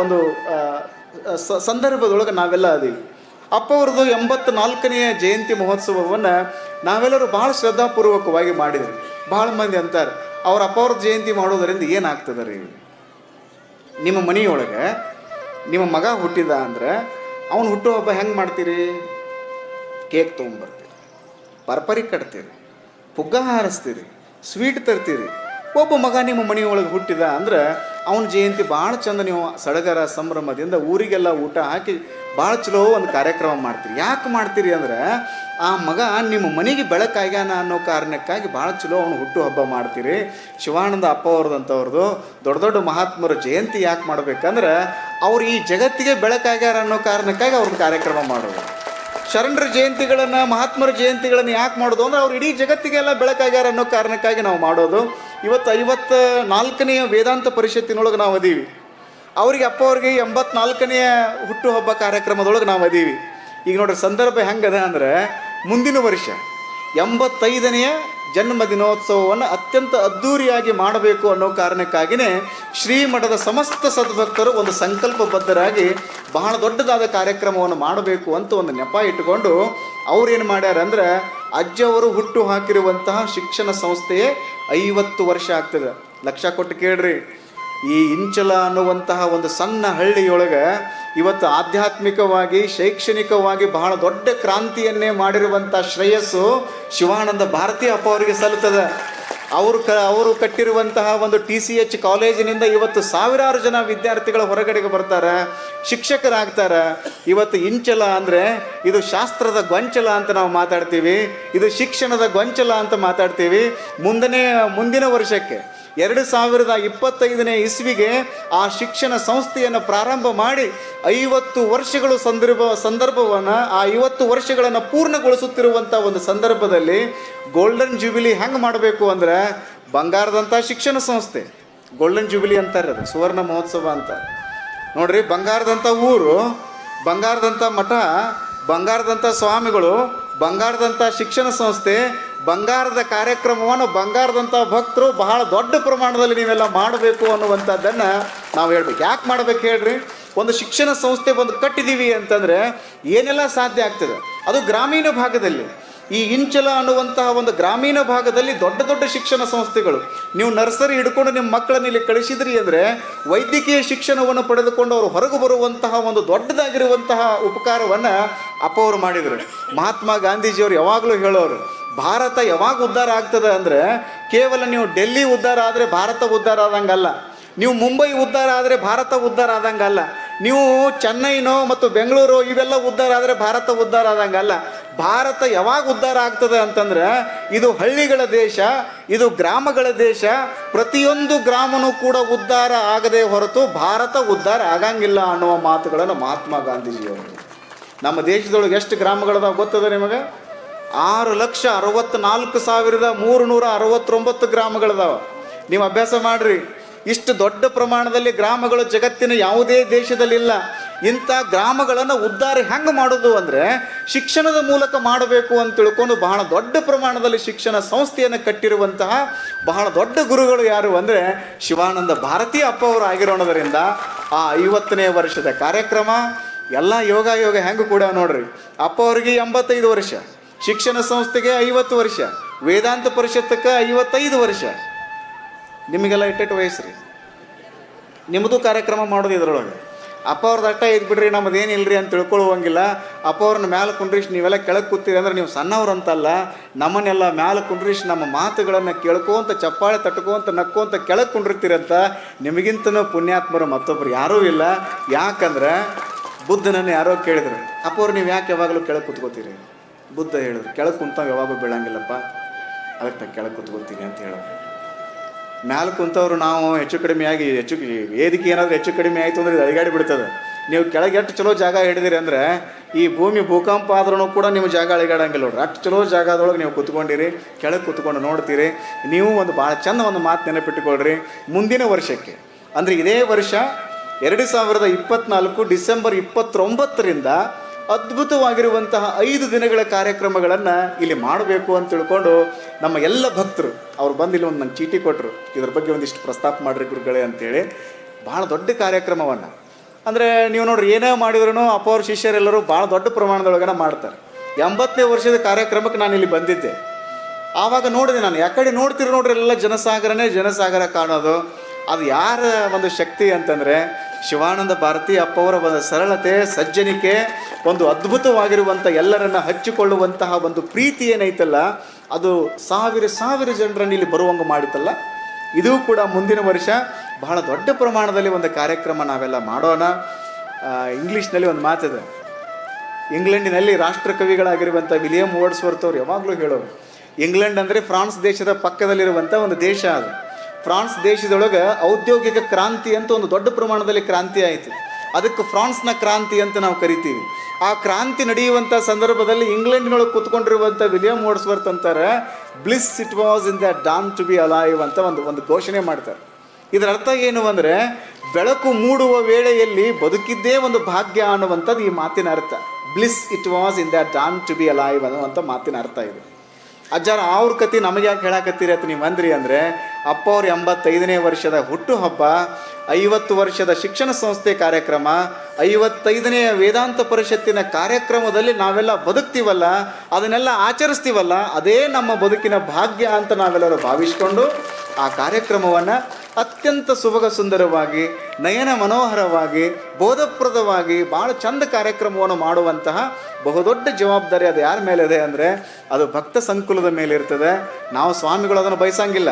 ಒಂದು ಸಂದರ್ಭದೊಳಗೆ ನಾವೆಲ್ಲ ಅದೀವಿ. ಅಪ್ಪ ಅವ್ರದ್ದು 84ನೇ ಜಯಂತಿ ಮಹೋತ್ಸವವನ್ನು ನಾವೆಲ್ಲರೂ ಭಾಳ ಶ್ರದ್ಧಾಪೂರ್ವಕವಾಗಿ ಮಾಡಿದ್ರಿ. ಭಾಳ ಮಂದಿ ಅಂತಾರೆ, ಅವ್ರ ಅಪ್ಪ ಅವ್ರ ಜಯಂತಿ ಮಾಡೋದರಿಂದ ಏನಾಗ್ತದೆ ರೀ? ನಿಮ್ಮ ಮನೆಯೊಳಗೆ ನಿಮ್ಮ ಮಗ ಹುಟ್ಟಿದ ಅಂದ್ರೆ ಅವನು ಹುಟ್ಟುಹಬ್ಬ ಹೆಂಗೆ ಮಾಡ್ತೀರಿ? ಕೇಕ್ ತೊಗೊಂಬರ್ತೀರಿ, ಪರ್ಪರಿ ಕಟ್ತೀರಿ, ಪುಗ್ಗ ಹಾರಿಸ್ತೀರಿ, ಸ್ವೀಟ್ ತರ್ತೀರಿ. ಒಬ್ಬ ಮಗ ನಿಮ್ಮ ಮನೆಯೊಳಗೆ ಹುಟ್ಟಿದ ಅಂದ್ರೆ ಅವನ ಜಯಂತಿ ಭಾಳ ಚಂದ ನೀವು ಸಡಗರ ಸಂಭ್ರಮದಿಂದ ಊರಿಗೆಲ್ಲ ಊಟ ಹಾಕಿ ಭಾಳ ಚಲೋ ಒಂದು ಕಾರ್ಯಕ್ರಮ ಮಾಡ್ತೀರಿ. ಯಾಕೆ ಮಾಡ್ತೀರಿ ಅಂದ್ರೆ ಆ ಮಗ ನಿಮ್ಮ ಮನೆಗೆ ಬೆಳಕಾಗ್ಯಾನ ಅನ್ನೋ ಕಾರಣಕ್ಕಾಗಿ ಭಾಳ ಚಲೋ ಅವನು ಹುಟ್ಟು ಹಬ್ಬ ಮಾಡ್ತೀರಿ. ಶಿವಾನಂದ ಅಪ್ಪ ಅವ್ರದ್ದು ದೊಡ್ಡ ದೊಡ್ಡ ಮಹಾತ್ಮರ ಜಯಂತಿ ಯಾಕೆ ಮಾಡ್ಬೇಕಂದ್ರೆ ಅವ್ರು ಈ ಜಗತ್ತಿಗೆ ಬೆಳಕಾಗ್ಯಾರ ಅನ್ನೋ ಕಾರಣಕ್ಕಾಗಿ ಅವ್ರನ್ನ ಕಾರ್ಯಕ್ರಮ ಮಾಡೋದು. ಶರಣರ ಜಯಂತಿಗಳನ್ನು, ಮಹಾತ್ಮರ ಜಯಂತಿಗಳನ್ನು ಯಾಕೆ ಮಾಡೋದು ಅಂದ್ರೆ ಅವ್ರು ಇಡೀ ಜಗತ್ತಿಗೆಲ್ಲ ಬೆಳಕಾಗ್ಯಾರ ಅನ್ನೋ ಕಾರಣಕ್ಕಾಗಿ ನಾವು ಮಾಡೋದು. ಇವತ್ತು 54ನೇ ವೇದಾಂತ ಪರಿಷತ್ತಿನೊಳಗೆ ನಾವು ಅದೀವಿ. ಅವ್ರಿಗೆ ಅಪ್ಪ ಅವ್ರಿಗೆ 84ನೇ ಹುಟ್ಟುಹಬ್ಬ ಕಾರ್ಯಕ್ರಮದೊಳಗೆ ನಾವು ಅದೀವಿ. ಈಗ ನೋಡ್ರಿ ಸಂದರ್ಭ ಹೆಂಗದ ಅಂದರೆ ಮುಂದಿನ ವರ್ಷ 85ನೇ ಜನ್ಮ ದಿನೋತ್ಸವವನ್ನು ಅತ್ಯಂತ ಅದ್ಧೂರಿಯಾಗಿ ಮಾಡಬೇಕು ಅನ್ನೋ ಕಾರಣಕ್ಕಾಗಿಯೇ ಶ್ರೀಮಠದ ಸಮಸ್ತ ಸದ್ಭಕ್ತರು ಒಂದು ಸಂಕಲ್ಪಬದ್ಧರಾಗಿ ಬಹಳ ದೊಡ್ಡದಾದ ಕಾರ್ಯಕ್ರಮವನ್ನು ಮಾಡಬೇಕು ಅಂತ ಒಂದು ನೆಪ ಇಟ್ಟುಕೊಂಡು ಅವ್ರೇನು ಮಾಡ್ಯಾರ ಅಂದ್ರೆ ಅಜ್ಜವರು ಹುಟ್ಟು ಹಾಕಿರುವಂತಹ ಶಿಕ್ಷಣ ಸಂಸ್ಥೆಯೇ 50 ವರ್ಷ ಆಗ್ತದೆ. ಲಕ್ಷ ಕೊಟ್ಟು ಕೇಳ್ರಿ, ಈ ಇಂಚಲ ಅನ್ನುವಂತಹ ಒಂದು ಸಣ್ಣ ಹಳ್ಳಿಯೊಳಗೆ ಇವತ್ತು ಆಧ್ಯಾತ್ಮಿಕವಾಗಿ ಶೈಕ್ಷಣಿಕವಾಗಿ ಬಹಳ ದೊಡ್ಡ ಕ್ರಾಂತಿಯನ್ನೇ ಮಾಡಿರುವಂಥ ಶ್ರೇಯಸ್ಸು ಶಿವಾನಂದ ಭಾರತಿ ಅಪ್ಪ ಅವರಿಗೆ ಸಲ್ಲುತ್ತದೆ. ಅವರು ಕಟ್ಟಿರುವಂತಹ ಒಂದು TCH ಕಾಲೇಜಿನಿಂದ ಇವತ್ತು ಸಾವಿರಾರು ಜನ ವಿದ್ಯಾರ್ಥಿಗಳ ಹೊರಗಡೆಗೆ ಬರ್ತಾರೆ, ಶಿಕ್ಷಕರಾಗ್ತಾರೆ. ಇವತ್ತು ಇಂಚಲ ಅಂದರೆ ಇದು ಶಾಸ್ತ್ರದ ಗೊಂಚಲ ಅಂತ ನಾವು ಮಾತಾಡ್ತೀವಿ, ಇದು ಶಿಕ್ಷಣದ ಗೊಂಚಲ ಅಂತ ಮಾತಾಡ್ತೀವಿ. ಮುಂದಿನ ವರ್ಷಕ್ಕೆ 2025ನೇ ಇಸ್ವಿಗೆ ಆ ಶಿಕ್ಷಣ ಸಂಸ್ಥೆಯನ್ನು ಪ್ರಾರಂಭ ಮಾಡಿ 50 ವರ್ಷಗಳು ಸಂದರ್ಭವನ್ನು ಆ 50 ವರ್ಷಗಳನ್ನು ಪೂರ್ಣಗೊಳಿಸುತ್ತಿರುವಂಥ ಒಂದು ಸಂದರ್ಭದಲ್ಲಿ ಗೋಲ್ಡನ್ ಜೂಬಿಲಿ ಹೆಂಗೆ ಮಾಡಬೇಕು ಅಂದರೆ ಬಂಗಾರದಂಥ ಶಿಕ್ಷಣ ಸಂಸ್ಥೆ, ಗೋಲ್ಡನ್ ಜೂಬಿಲಿ ಅಂತಾರೆ, ಅದು ಸುವರ್ಣ ಮಹೋತ್ಸವ ಅಂತ ನೋಡ್ರಿ. ಬಂಗಾರದಂಥ ಊರು, ಬಂಗಾರದಂಥ ಮಠ, ಬಂಗಾರದಂಥ ಸ್ವಾಮಿಗಳು, ಬಂಗಾರದಂಥ ಶಿಕ್ಷಣ ಸಂಸ್ಥೆ, ಬಂಗಾರದ ಕಾರ್ಯಕ್ರಮವನ್ನು ಬಂಗಾರದಂಥ ಭಕ್ತರು ಬಹಳ ದೊಡ್ಡ ಪ್ರಮಾಣದಲ್ಲಿ ನೀವೆಲ್ಲ ಮಾಡಬೇಕು ಅನ್ನುವಂಥದ್ದನ್ನು ನಾವು ಹೇಳ್ಬೇಕು. ಯಾಕೆ ಮಾಡ್ಬೇಕು ಹೇಳ್ರಿ? ಒಂದು ಶಿಕ್ಷಣ ಸಂಸ್ಥೆ ಒಂದು ಕಟ್ಟಿದ್ದೀವಿ ಅಂತಂದರೆ ಏನೆಲ್ಲ ಸಾಧ್ಯ ಆಗ್ತದೆ. ಅದು ಗ್ರಾಮೀಣ ಭಾಗದಲ್ಲಿ, ಈ ಇಂಚಲ ಅನ್ನುವಂತಹ ಒಂದು ಗ್ರಾಮೀಣ ಭಾಗದಲ್ಲಿ ದೊಡ್ಡ ದೊಡ್ಡ ಶಿಕ್ಷಣ ಸಂಸ್ಥೆಗಳು. ನೀವು ನರ್ಸರಿ ಹಿಡ್ಕೊಂಡು ನಿಮ್ಮ ಮಕ್ಕಳನ್ನ ಇಲ್ಲಿ ಕಳಿಸಿದ್ರಿ ಅಂದರೆ ವೈದ್ಯಕೀಯ ಶಿಕ್ಷಣವನ್ನು ಪಡೆದುಕೊಂಡು ಅವರು ಹೊರಗೆ ಬರುವಂತಹ ಒಂದು ದೊಡ್ಡದಾಗಿರುವಂತಹ ಉಪಕಾರವನ್ನು ಅಪ್ಪ ಅವರು ಮಾಡಿದರು. ಮಹಾತ್ಮ ಗಾಂಧೀಜಿಯವರು ಯಾವಾಗಲೂ ಹೇಳೋರು, ಭಾರತ ಯಾವಾಗ ಉದ್ಧಾರ ಆಗ್ತದೆ ಅಂದರೆ ಕೇವಲ ನೀವು ಡೆಲ್ಲಿ ಉದ್ಧಾರ ಆದರೆ ಭಾರತ ಉದ್ಧಾರ ಆದಂಗಲ್ಲ, ನೀವು ಮುಂಬೈ ಉದ್ಧಾರ ಆದರೆ ಭಾರತ ಉದ್ಧಾರ ಆದಂಗಲ್ಲ, ನೀವು ಚೆನ್ನೈನೋ ಮತ್ತು ಬೆಂಗಳೂರು ಇವೆಲ್ಲ ಉದ್ಧಾರ ಆದರೆ ಭಾರತ ಉದ್ಧಾರ ಆದಂಗಲ್ಲ. ಭಾರತ ಯಾವಾಗ ಉದ್ಧಾರ ಆಗ್ತದೆ ಅಂತಂದ್ರೆ ಇದು ಹಳ್ಳಿಗಳ ದೇಶ, ಇದು ಗ್ರಾಮಗಳ ದೇಶ. ಪ್ರತಿಯೊಂದು ಗ್ರಾಮನೂ ಕೂಡ ಉದ್ಧಾರ ಆಗದೆ ಹೊರತು ಭಾರತ ಉದ್ಧಾರ ಆಗಂಗಿಲ್ಲ ಅನ್ನುವ ಮಾತುಗಳನ್ನು ಮಹಾತ್ಮ ಗಾಂಧೀಜಿಯವರು. ನಮ್ಮ ದೇಶದೊಳಗೆ ಎಷ್ಟು ಗ್ರಾಮಗಳದಾವ ಗೊತ್ತದ ನಿಮಗೆ? 6,64,369 ಗ್ರಾಮಗಳದಾವ. ನೀವು ಅಭ್ಯಾಸ ಮಾಡಿರಿ. ಇಷ್ಟು ದೊಡ್ಡ ಪ್ರಮಾಣದಲ್ಲಿ ಗ್ರಾಮಗಳು ಜಗತ್ತಿನ ಯಾವುದೇ ದೇಶದಲ್ಲಿಲ್ಲ. ಇಂಥ ಗ್ರಾಮಗಳನ್ನು ಉದ್ಧಾರ ಹೆಂಗೆ ಮಾಡೋದು ಅಂದರೆ ಶಿಕ್ಷಣದ ಮೂಲಕ ಮಾಡಬೇಕು ಅಂತ ತಿಳ್ಕೊಂಡು ಬಹಳ ದೊಡ್ಡ ಪ್ರಮಾಣದಲ್ಲಿ ಶಿಕ್ಷಣ ಸಂಸ್ಥೆಯನ್ನು ಕಟ್ಟಿರುವಂತಹ ಬಹಳ ದೊಡ್ಡ ಗುರುಗಳು ಯಾರು ಅಂದರೆ ಶಿವಾನಂದ ಭಾರತಿ ಅಪ್ಪ ಅವರು ಆಗಿರೋಣದರಿಂದ ಆ 50ನೇ ವರ್ಷದ ಕಾರ್ಯಕ್ರಮ ಎಲ್ಲ ಯೋಗ ಹೆಂಗೆ ಕೂಡ ನೋಡ್ರಿ. ಅಪ್ಪ ಅವ್ರಿಗೆ 85 ವರ್ಷ, ಶಿಕ್ಷಣ ಸಂಸ್ಥೆಗೆ 50 ವರ್ಷ, ವೇದಾಂತ ಪರಿಷತ್ತಕ್ಕೆ 55 ವರ್ಷ. ನಿಮಗೆಲ್ಲ ಇಟ್ಟೆಟ್ಟು ವಯಸ್ಸು ರೀ, ನಿಮ್ಮದು ಕಾರ್ಯಕ್ರಮ ಮಾಡೋದು ಇದರೊಳಗೆ. ಅಪ್ಪ ಅವ್ರದ್ದು ಅಟ್ಟ ಇದು ಬಿಡ್ರಿ, ನಮ್ಮದೇನಿಲ್ಲರಿ ಅಂತ ತಿಳ್ಕೊಳ್ಳುವಂಗಿಲ್ಲ. ಅಪ್ಪ ಅವ್ರನ್ನ ಮ್ಯಾಲೆ ಕುಂಡ್ರಿಸಿ ನೀವೆಲ್ಲ ಕೆಳಗೆ ಕೂತೀರಿ ಅಂದ್ರೆ ನೀವು ಸಣ್ಣವ್ರು ಅಂತಲ್ಲ, ನಮ್ಮನ್ನೆಲ್ಲ ಮ್ಯಾಲೆ ಕುಂಡ್ರಿಸಿ ನಮ್ಮ ಮಾತುಗಳನ್ನು ಕೇಳ್ಕೊಂತ ಚಪ್ಪಾಳೆ ತಟ್ಕೊಂತ ನಕ್ಕೊಂತ ಕೆಳಗೆ ಕುಂಡಿರ್ತೀರಂತ ನಿಮಗಿಂತನೂ ಪುಣ್ಯಾತ್ಮರು ಮತ್ತೊಬ್ಬರು ಯಾರೂ ಇಲ್ಲ. ಯಾಕಂದ್ರೆ ಬುದ್ಧನನ್ನು ಯಾರೋ ಕೇಳಿದ್ರು, ಅಪ್ಪ ಅವ್ರು ನೀವು ಯಾಕೆ ಯಾವಾಗಲೂ ಕೆಳಗೆ ಕೂತ್ಕೋತೀರಿ? ಬುದ್ಧ ಹೇಳಿದ್ರು, ಕೆಳಗೆ ಕುಂತಾವ್ ಯಾವಾಗೂ ಬೀಳಂಗಿಲ್ಲಪ್ಪ, ಅದಕ್ಕೆ ಕೆಳಗೆ ಕೂತ್ಕೋತೀನಿ ಅಂತ ಹೇಳೋದು. ಮ್ಯಾಲೆ ಕುಂತವ್ರು ನಾವು ಹೆಚ್ಚು ಕಡಿಮೆ ವೇದಿಕೆ ಏನಾದರೂ ಹೆಚ್ಚು ಕಡಿಮೆ ಆಯಿತು ಅಂದರೆ ಅಳಿಗಾಡಿ ಬಿಡ್ತದೆ. ನೀವು ಕೆಳಗೆ ಎಷ್ಟು ಚಲೋ ಜಾಗ ಹಿಡಿದಿರಿ ಅಂದರೆ ಈ ಭೂಮಿ ಭೂಕಂಪ ಆದ್ರೂ ಕೂಡ ನೀವು ಜಾಗ ಅಳಿಗಾಡಂಗಿಲ್ಲ ನೋಡ್ರಿ. ಅಷ್ಟು ಚಲೋ ಜಾಗದೊಳಗೆ ನೀವು ಕೂತ್ಕೊಂಡಿರಿ, ಕೆಳಗೆ ಕೂತ್ಕೊಂಡು ನೋಡ್ತೀರಿ. ನೀವು ಒಂದು ಭಾಳ ಚಂದ ಒಂದು ಮಾತು ನೆನಪಿಟ್ಟುಕೊಳ್ರಿ. ಮುಂದಿನ ವರ್ಷಕ್ಕೆ ಅಂದರೆ ಇದೇ ವರ್ಷ 2024 ಡಿಸೆಂಬರ್ 29ರಿಂದ ಅದ್ಭುತವಾಗಿರುವಂತಹ 5 ದಿನಗಳ ಕಾರ್ಯಕ್ರಮಗಳನ್ನು ಇಲ್ಲಿ ಮಾಡಬೇಕು ಅಂತ ತಿಳ್ಕೊಂಡು ನಮ್ಮ ಎಲ್ಲ ಭಕ್ತರು ಅವ್ರು ಬಂದು ಇಲ್ಲಿ ಒಂದು ನಂಗೆ ಚೀಟಿ ಕೊಟ್ಟರು, ಇದ್ರ ಬಗ್ಗೆ ಒಂದಿಷ್ಟು ಪ್ರಸ್ತಾಪ ಮಾಡಿರಿ ಗುರುಗಳೇ ಅಂತೇಳಿ. ಭಾಳ ದೊಡ್ಡ ಕಾರ್ಯಕ್ರಮವನ್ನು ಅಂದರೆ ನೀವು ನೋಡ್ರಿ ಏನೇ ಮಾಡಿದ್ರು ಅಪ್ಪ ಅವ್ರ ಶಿಷ್ಯರೆಲ್ಲರೂ ಭಾಳ ದೊಡ್ಡ ಪ್ರಮಾಣದೊಳಗನ ಮಾಡ್ತಾರೆ. 80ನೇ ವರ್ಷದ ಕಾರ್ಯಕ್ರಮಕ್ಕೆ ನಾನು ಇಲ್ಲಿ ಬಂದಿದ್ದೆ. ಆವಾಗ ನೋಡಿದೆ ನಾನು, ಯಾಕಡೆ ನೋಡ್ತೀರಿ ನೋಡ್ರಿ ಎಲ್ಲ ಜನಸಾಗರ ಕಾಣೋದು. ಅದು ಯಾರ ಒಂದು ಶಕ್ತಿ ಅಂತಂದರೆ ಶಿವಾನಂದ ಭಾರತಿ ಅಪ್ಪವರ ಒಂದು ಸರಳತೆ, ಸಜ್ಜನಿಕೆ, ಒಂದು ಅದ್ಭುತವಾಗಿರುವಂಥ ಎಲ್ಲರನ್ನು ಹಚ್ಚಿಕೊಳ್ಳುವಂತಹ ಒಂದು ಪ್ರೀತಿ ಏನೈತಲ್ಲ, ಅದು ಸಾವಿರ ಜನರನ್ನು ಇಲ್ಲಿ ಬರುವಂಗೆ ಮಾಡಿತಲ್ಲ. ಇದು ಕೂಡ ಮುಂದಿನ ವರ್ಷ ಬಹಳ ದೊಡ್ಡ ಪ್ರಮಾಣದಲ್ಲಿ ಒಂದು ಕಾರ್ಯಕ್ರಮ ನಾವೆಲ್ಲ ಮಾಡೋಣ. ಇಂಗ್ಲೀಷ್ನಲ್ಲಿ ಒಂದು ಮಾತಿದೆ, ಇಂಗ್ಲೆಂಡಿನಲ್ಲಿ ರಾಷ್ಟ್ರಕವಿಗಳಾಗಿರುವಂಥ ವಿಲಿಯಂ ವರ್ಡ್ಸ್ವರ್ತ್ ಅವರು ಯಾವಾಗಲೂ ಹೇಳೋರು, ಇಂಗ್ಲೆಂಡ್ ಅಂದರೆ ಫ್ರಾನ್ಸ್ ದೇಶದ ಪಕ್ಕದಲ್ಲಿರುವಂಥ ಒಂದು ದೇಶ. ಅದು ಫ್ರಾನ್ಸ್ ದೇಶದೊಳಗೆ ಔದ್ಯೋಗಿಕ ಕ್ರಾಂತಿ ಅಂತ ಒಂದು ದೊಡ್ಡ ಪ್ರಮಾಣದಲ್ಲಿ ಕ್ರಾಂತಿ ಆಯಿತು. ಅದಕ್ಕೆ ಫ್ರಾನ್ಸ್ನ ಕ್ರಾಂತಿ ಅಂತ ನಾವು ಕರಿತೀವಿ. ಆ ಕ್ರಾಂತಿ ನಡೆಯುವಂಥ ಸಂದರ್ಭದಲ್ಲಿ ಇಂಗ್ಲೆಂಡಿನೊಳಗೆ ಕೂತ್ಕೊಂಡಿರುವಂಥ ವಿಲಿಯಂ ವರ್ಡ್ಸ್ವರ್ತ್ ಅಂತಾರೆ, bliss it was in the dawn to be alive ಅಂತ ಒಂದು ಘೋಷಣೆ ಮಾಡ್ತಾರೆ. ಇದರ ಅರ್ಥ ಏನು ಅಂದರೆ, ಬೆಳಕು ಮೂಡುವ ವೇಳೆಯಲ್ಲಿ ಬದುಕಿದ್ದೇ ಒಂದು ಭಾಗ್ಯ ಅನ್ನುವಂಥದ್ದು ಈ ಮಾತಿನ ಅರ್ಥ. Bliss it was in the dawn to be alive ಅನ್ನುವಂಥ ಮಾತಿನ ಅರ್ಥ ಇದೆ. ಅಜ್ಜಾರ ಅವ್ರ ಕತೆ ನಮಗೆ ಯಾಕೆ ಹೇಳಾಕತ್ತೀರಿ ಅಂತ ನೀವು ಅಂದ್ರಿ ಅಂದರೆ, ಅಪ್ಪ ಅವ್ರ 85ನೇ ವರ್ಷದ ಹುಟ್ಟುಹಬ್ಬ, 50 ವರ್ಷದ ಶಿಕ್ಷಣ ಸಂಸ್ಥೆ ಕಾರ್ಯಕ್ರಮ, 55ನೇ ವೇದಾಂತ ಪರಿಷತ್ತಿನ ಕಾರ್ಯಕ್ರಮದಲ್ಲಿ ನಾವೆಲ್ಲ ಬದುಕ್ತೀವಲ್ಲ, ಅದನ್ನೆಲ್ಲ ಆಚರಿಸ್ತೀವಲ್ಲ, ಅದೇ ನಮ್ಮ ಬದುಕಿನ ಭಾಗ್ಯ ಅಂತ ನಾವೆಲ್ಲರೂ ಭಾವಿಸ್ಕೊಂಡು ಆ ಕಾರ್ಯಕ್ರಮವನ್ನು ಅತ್ಯಂತ ಸುಭಗ ಸುಂದರವಾಗಿ, ನಯನ ಮನೋಹರವಾಗಿ, ಬೋಧಪ್ರದವಾಗಿ ಭಾಳ ಚಂದ ಕಾರ್ಯಕ್ರಮವನ್ನು ಮಾಡುವಂತಹ ಬಹುದೊಡ್ಡ ಜವಾಬ್ದಾರಿ ಅದು ಯಾರ ಮೇಲೆ ಇದೆ ಅಂದರೆ, ಅದು ಭಕ್ತ ಸಂಕುಲದ ಮೇಲೆ ಇರ್ತದೆ. ನಾವು ಸ್ವಾಮಿಗಳು ಅದನ್ನು ಬಯಸಂಗಿಲ್ಲ,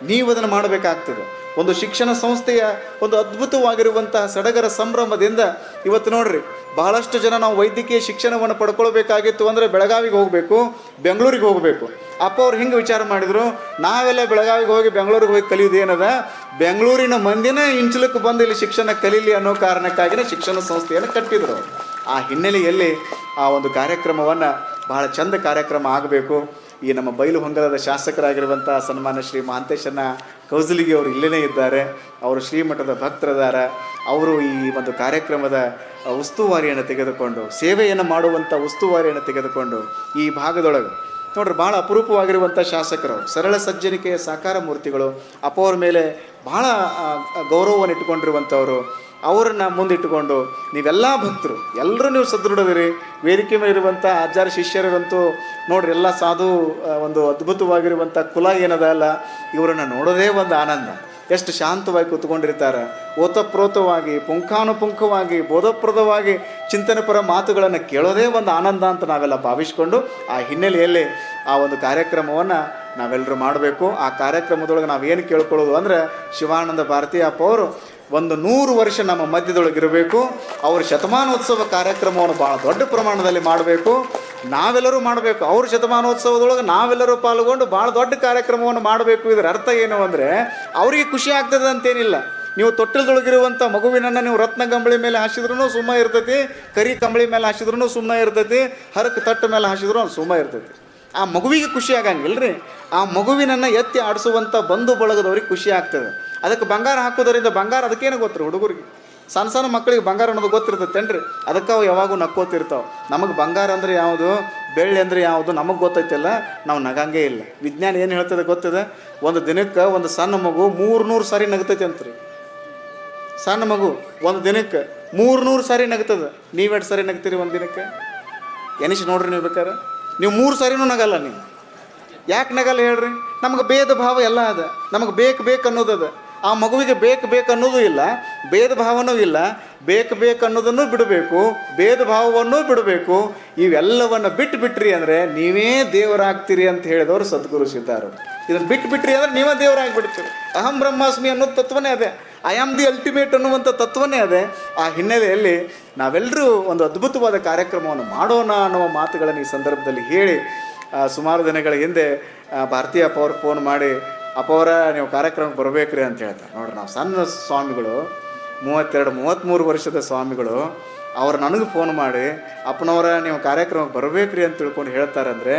ನೀವು ಅದನ್ನು ಮಾಡಬೇಕಾಗ್ತದೆ. ಒಂದು ಶಿಕ್ಷಣ ಸಂಸ್ಥೆಯ ಒಂದು ಅದ್ಭುತವಾಗಿರುವಂತಹ ಸಡಗರ ಸಂಭ್ರಮದಿಂದ ಇವತ್ತು ನೋಡ್ರಿ, ಬಹಳಷ್ಟು ಜನ ನಾವು ವೈದ್ಯಕೀಯ ಶಿಕ್ಷಣವನ್ನು ಪಡ್ಕೊಳ್ಬೇಕಾಗಿತ್ತು ಅಂದರೆ ಬೆಳಗಾವಿಗೆ ಹೋಗಬೇಕು, ಬೆಂಗಳೂರಿಗೆ ಹೋಗಬೇಕು. ಅಪ್ಪ ಅವ್ರು ಹಿಂಗೆ ವಿಚಾರ ಮಾಡಿದರು, ನಾವೆಲ್ಲ ಬೆಳಗಾವಿಗೆ ಹೋಗಿ ಬೆಂಗಳೂರಿಗೆ ಹೋಗಿ ಕಲಿಯೋದು ಏನದ, ಬೆಂಗಳೂರಿನ ಮಂದಿನ ಇಂಚಲಕ್ಕೆ ಬಂದು ಇಲ್ಲಿ ಶಿಕ್ಷಣ ಕಲೀಲಿ ಅನ್ನೋ ಕಾರಣಕ್ಕಾಗಿಯೇ ಶಿಕ್ಷಣ ಸಂಸ್ಥೆಯನ್ನು ಕಟ್ಟಿದರು. ಆ ಹಿನ್ನೆಲೆಯಲ್ಲಿ ಆ ಒಂದು ಕಾರ್ಯಕ್ರಮವನ್ನು ಬಹಳ ಚಂದ ಕಾರ್ಯಕ್ರಮ ಆಗಬೇಕು. ಈ ನಮ್ಮ ಬೈಲುಹೊಂಗಲದ ಶಾಸಕರಾಗಿರುವಂಥ ಸನ್ಮಾನ್ಯ ಶ್ರೀ ಮಹಾಂತೇಶನ ಕೌಜಲಿಗೆ ಅವರು ಇಲ್ಲೇ ಇದ್ದಾರೆ. ಅವರು ಶ್ರೀಮಠದ ಭಕ್ತರದಾರ. ಅವರು ಈ ಒಂದು ಕಾರ್ಯಕ್ರಮದ ಉಸ್ತುವಾರಿಯನ್ನು ತೆಗೆದುಕೊಂಡು, ಸೇವೆಯನ್ನು ಮಾಡುವಂಥ ಉಸ್ತುವಾರಿಯನ್ನು ತೆಗೆದುಕೊಂಡು ಈ ಭಾಗದೊಳಗೆ ನೋಡ್ರಿ ಭಾಳ ಅಪರೂಪವಾಗಿರುವಂಥ ಶಾಸಕರು, ಸರಳ ಸಜ್ಜನಿಕೆಯ ಸಾಕಾರ ಮೂರ್ತಿಗಳು, ಅಪ್ಪ ಅವ್ರ ಮೇಲೆ ಭಾಳ ಗೌರವವನ್ನು ಇಟ್ಟುಕೊಂಡಿರುವಂಥವರು. ಅವರನ್ನು ಮುಂದಿಟ್ಟುಕೊಂಡು ನೀವೆಲ್ಲ ಭಕ್ತರು ಎಲ್ಲರೂ ನೀವು ಸದೃಢದಿರಿ. ವೇದಿಕೆ ಮೇಲೆ ಇರುವಂಥ ಆಚಾರ್ಯ ಶಿಷ್ಯರಂತೂ ನೋಡ್ರಿ, ಎಲ್ಲ ಸಾಧು ಒಂದು ಅದ್ಭುತವಾಗಿರುವಂಥ ಕುಲ ಏನದ ಅಲ್ಲ, ಇವರನ್ನು ನೋಡೋದೇ ಒಂದು ಆನಂದ. ಎಷ್ಟು ಶಾಂತವಾಗಿ ಕೂತ್ಕೊಂಡಿರ್ತಾರೆ, ಓತಪ್ರೋತವಾಗಿ, ಪುಂಖಾನುಪುಂಖವಾಗಿ, ಬೋಧಪ್ರದವಾಗಿ ಚಿಂತನೆಪರ ಮಾತುಗಳನ್ನು ಕೇಳೋದೇ ಒಂದು ಆನಂದ ಅಂತ ನಾವೆಲ್ಲ ಭಾವಿಸ್ಕೊಂಡು ಆ ಹಿನ್ನೆಲೆಯಲ್ಲಿ ಆ ಒಂದು ಕಾರ್ಯಕ್ರಮವನ್ನು ನಾವೆಲ್ಲರೂ ಮಾಡಬೇಕು. ಆ ಕಾರ್ಯಕ್ರಮದೊಳಗೆ ನಾವೇನು ಕೇಳ್ಕೊಳ್ಳೋದು ಅಂದರೆ, ಶಿವಾನಂದ ಭಾರತಿ ಅಪ್ಪ ಅವರು ಒಂದು 100 ವರ್ಷ ನಮ್ಮ ಮಧ್ಯದೊಳಗಿರಬೇಕು. ಅವ್ರ ಶತಮಾನೋತ್ಸವ ಕಾರ್ಯಕ್ರಮವನ್ನು ಭಾಳ ದೊಡ್ಡ ಪ್ರಮಾಣದಲ್ಲಿ ಮಾಡಬೇಕು, ನಾವೆಲ್ಲರೂ ಮಾಡಬೇಕು. ಅವ್ರ ಶತಮಾನೋತ್ಸವದೊಳಗೆ ನಾವೆಲ್ಲರೂ ಪಾಲ್ಗೊಂಡು ಭಾಳ ದೊಡ್ಡ ಕಾರ್ಯಕ್ರಮವನ್ನು ಮಾಡಬೇಕು. ಇದರ ಅರ್ಥ ಏನು ಅಂದರೆ, ಅವರಿಗೆ ಖುಷಿ ಆಗ್ತದೆ ಅಂತೇನಿಲ್ಲ. ನೀವು ತೊಟ್ಟಿಲದೊಳಗಿರುವಂಥ ಮಗುವಿನನ್ನು ನೀವು ರತ್ನ ಕಂಬಳಿ ಮೇಲೆ ಹಾಸಿದ್ರೂ ಸುಮ್ಮ ಇರ್ತೈತಿ, ಕರಿ ಕಂಬಳಿ ಮೇಲೆ ಹಾಸಿದ್ರೂ ಸುಮ್ಮನೆ ಇರ್ತೈತಿ, ಹರಕು ತಟ್ಟು ಮೇಲೆ ಹಾಸಿದ್ರೂ ಅದು ಸುಮ್ಮ ಇರ್ತೈತಿ. ಆ ಮಗುವಿಗೆ ಖುಷಿ ಆಗಂಗಿಲ್ಲ ರೀ. ಆ ಮಗುವಿನನ್ನು ಎತ್ತಿ ಆಡಿಸುವಂಥ ಬಂಧು ಬಳಗದವ್ರಿಗೆ ಖುಷಿ ಆಗ್ತದೆ. ಅದಕ್ಕೆ ಬಂಗಾರ ಹಾಕೋದರಿಂದ, ಬಂಗಾರ ಅದಕ್ಕೇನು ಗೊತ್ತು ಹುಡುಗರಿಗೆ, ಸಣ್ಣ ಮಕ್ಕಳಿಗೆ ಬಂಗಾರ ಅನ್ನೋದು ಗೊತ್ತಿರ್ತೈತೇನ್ರಿ. ಅದಕ್ಕೆ ಅವು ಯಾವಾಗೂ ನಕ್ಕೋತಿರ್ತಾವೆ. ನಮಗೆ ಬಂಗಾರ ಅಂದರೆ ಯಾವುದು, ಬೆಳ್ಳಿ ಅಂದರೆ ಯಾವುದು ನಮಗೆ ಗೊತ್ತೈತಿಲ್ಲ, ನಾವು ನಗಂಗೇ ಇಲ್ಲ. ವಿಜ್ಞಾನ ಏನು ಹೇಳ್ತದೆ ಗೊತ್ತಿದೆ, ಒಂದು ದಿನಕ್ಕೆ ಒಂದು ಸಣ್ಣ ಮಗು 300 ಸಾರಿ ನಗ್ತೈತಿ ಅಂತ್ರಿ. ಸಣ್ಣ ಮಗು ಒಂದು ದಿನಕ್ಕೆ 300 ಸಾರಿ ನಗ್ತದೆ. ನೀವೆಷ್ಟು ಸಾರಿ ನಗ್ತೀರಿ ಒಂದು ದಿನಕ್ಕೆ? ಎನಿಸಿ ನೋಡ್ರಿ ನೀವು ಬೇಕಾರೆ. ನೀವು 3 ಸಾರಿನೂ ನಗಲ್ಲ. ನೀವು ಯಾಕೆ ನಗಲ್ಲ ಹೇಳ್ರಿ? ನಮಗೆ ಭೇದ ಭಾವ ಎಲ್ಲ ಅದ, ನಮಗೆ ಬೇಕು ಅನ್ನೋದದ. ಆ ಮಗುವಿಗೆ ಬೇಕು ಅನ್ನೋದು ಇಲ್ಲ, ಭೇದ ಭಾವನೂ ಇಲ್ಲ. ಬೇಕು ಅನ್ನೋದನ್ನು ಬಿಡಬೇಕು, ಭೇದ ಭಾವವನ್ನು ಬಿಡಬೇಕು. ಇವೆಲ್ಲವನ್ನು ಬಿಟ್ರಿ ಅಂದರೆ ನೀವೇ ದೇವರಾಗ್ತೀರಿ ಅಂತ ಹೇಳಿದವರು ಸದ್ಗುರು ಸಿದ್ಧಾರು. ಇದನ್ನು ಬಿಟ್ರಿ ಅಂದರೆ ನೀವೇ ದೇವರಾಗಿಬಿಡ್ತೀರಿ. ಅಹಂ ಬ್ರಹ್ಮಾಸ್ಮಿ ಅನ್ನೋ ತತ್ವನೇ ಅದೇ, ಐ ಆಮ್ ದಿ ಅಲ್ಟಿಮೇಟ್ ಅನ್ನುವಂಥ ತತ್ವನೇ ಅದೇ. ಆ ಹಿನ್ನೆಲೆಯಲ್ಲಿ ನಾವೆಲ್ಲರೂ ಒಂದು ಅದ್ಭುತವಾದ ಕಾರ್ಯಕ್ರಮವನ್ನು ಮಾಡೋಣ ಅನ್ನುವ ಮಾತುಗಳನ್ನು ಈ ಸಂದರ್ಭದಲ್ಲಿ ಹೇಳಿ, ಸುಮಾರು ದಿನಗಳ ಹಿಂದೆ ಭಾರತೀಯ ಅಪ್ಪ ಅವ್ರು ಫೋನ್ ಮಾಡಿ, ಅಪ್ಪ ಅವರ ನೀವು ಕಾರ್ಯಕ್ರಮಕ್ಕೆ ಬರಬೇಕ್ರಿ ಅಂತ ಹೇಳ್ತಾರೆ. ನೋಡ್ರಿ, ನಾವು ಸಣ್ಣ ಸ್ವಾಮಿಗಳು, 32-33 ವರ್ಷದ ಸ್ವಾಮಿಗಳು, ಅವ್ರು ನನಗೆ ಫೋನ್ ಮಾಡಿ ಅಪ್ಪನವರ ನೀವು ಕಾರ್ಯಕ್ರಮಕ್ಕೆ ಬರಬೇಕ್ರಿ ಅಂತ ತಿಳ್ಕೊಂಡು ಹೇಳ್ತಾರಂದರೆ,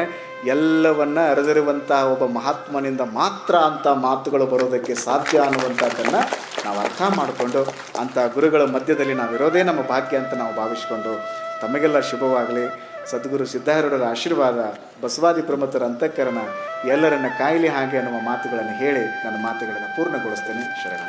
ಎಲ್ಲವನ್ನು ಅರಿದಿರುವಂಥ ಒಬ್ಬ ಮಹಾತ್ಮನಿಂದ ಮಾತ್ರ ಅಂಥ ಮಾತುಗಳು ಬರೋದಕ್ಕೆ ಸಾಧ್ಯ ಅನ್ನುವಂಥದ್ದನ್ನು ನಾವು ಅರ್ಥ ಮಾಡಿಕೊಂಡು, ಅಂಥ ಗುರುಗಳ ಮಧ್ಯದಲ್ಲಿ ನಾವಿರೋದೇ ನಮ್ಮ ಭಾಗ್ಯ ಅಂತ ನಾವು ಭಾವಿಸ್ಕೊಂಡು, ತಮಗೆಲ್ಲ ಶುಭವಾಗಲಿ. ಸದ್ಗುರು ಸಿದ್ಧಾರೂಢರ ಆಶೀರ್ವಾದ, ಬಸವಾದಿ ಪ್ರಮುಖರ ಅಂತಃಕರಣ ಎಲ್ಲರನ್ನ ಕಾಯಲಿ ಹಾಗೆ ಅನ್ನುವ ಮಾತುಗಳನ್ನು ಹೇಳಿ ನನ್ನ ಮಾತುಗಳನ್ನು ಪೂರ್ಣಗೊಳಿಸ್ತೇನೆ. ಶರಣ.